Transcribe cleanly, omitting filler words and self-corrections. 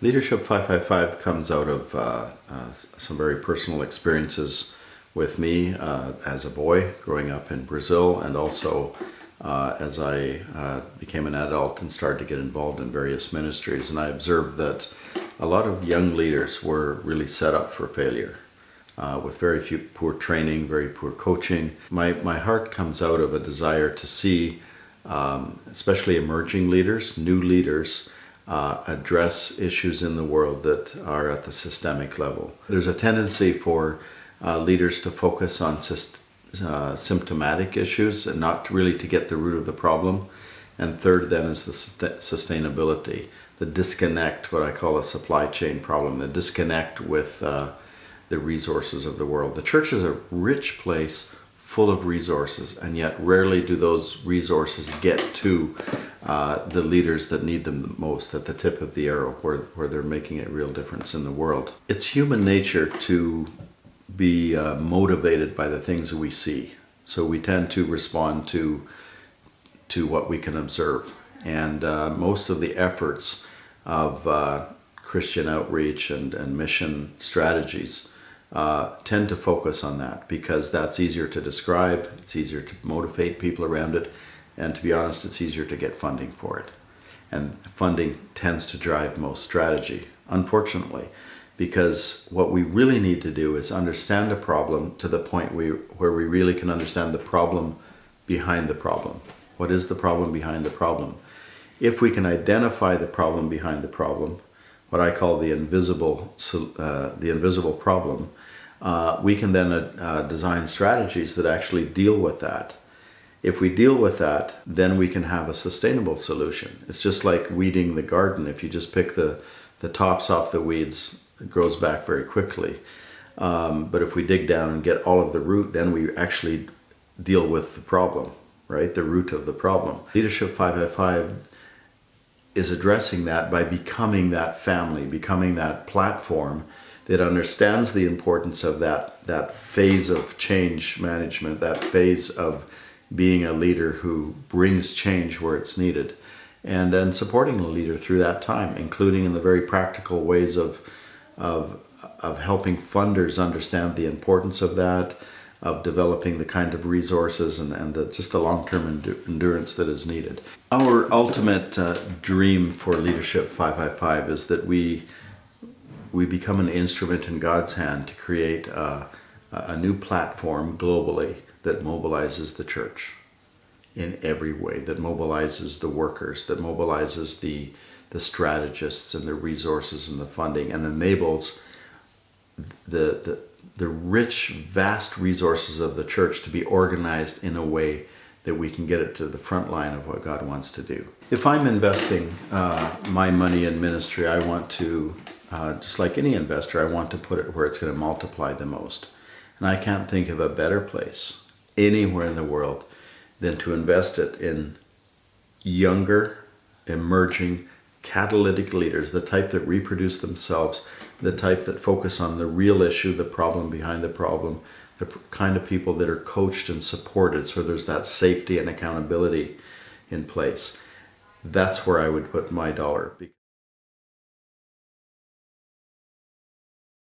Leadership 555 comes out of some very personal experiences with me as a boy growing up in Brazil, and also as I became an adult and started to get involved in various ministries. And I observed that a lot of young leaders were really set up for failure with very few poor training, very poor coaching. My heart comes out of a desire to see especially emerging leaders, new leaders, address issues in the world that are at the systemic level. There's a tendency for leaders to focus on symptomatic issues and not really to get the root of the problem. And third then is the sustainability, the disconnect, what I call a supply chain problem, the disconnect with the resources of the world. The church is a rich place full of resources, and yet rarely do those resources get to the leaders that need them the most, at the tip of the arrow, where they're making a real difference in the world. It's human nature to be motivated by the things that we see. So we tend to respond to what we can observe. And most of the efforts of Christian outreach and mission strategies tend to focus on that, because that's easier to describe, it's easier to motivate people around it, and to be honest, it's easier to get funding for it. And funding tends to drive most strategy, unfortunately, because what we really need to do is understand a problem to the point where we really can understand the problem behind the problem. What is the problem behind the problem? If we can identify the problem behind the problem, what I call the invisible problem, we can then design strategies that actually deal with that. If we deal with that, then we can have a sustainable solution. It's just like weeding the garden. If you just pick the tops off the weeds, it grows back very quickly. But if we dig down and get all of the root, then we actually deal with the problem, right? The root of the problem. Leadership 555 is addressing that by becoming that family, becoming that platform that understands the importance of that phase of change management, that phase of being a leader who brings change where it's needed, and then supporting the leader through that time, including in the very practical ways of helping funders understand the importance of that, of developing the kind of resources and just the long-term endurance that is needed. Our ultimate dream for Leadership 555 is that we become an instrument in God's hand to create a new platform globally that mobilizes the church in every way, that mobilizes the workers, that mobilizes the strategists and the resources and the funding, and enables the rich, vast resources of the church to be organized in a way that we can get it to the front line of what God wants to do. If I'm investing my money in ministry, I want to, just like any investor, I want to put it where it's going to multiply the most. And I can't think of a better place anywhere in the world than to invest it in younger, emerging, catalytic leaders, the type that reproduce themselves, the type that focus on the real issue, the problem behind the problem, the kind of people that are coached and supported, so there's that safety and accountability in place. That's where I would put my dollar.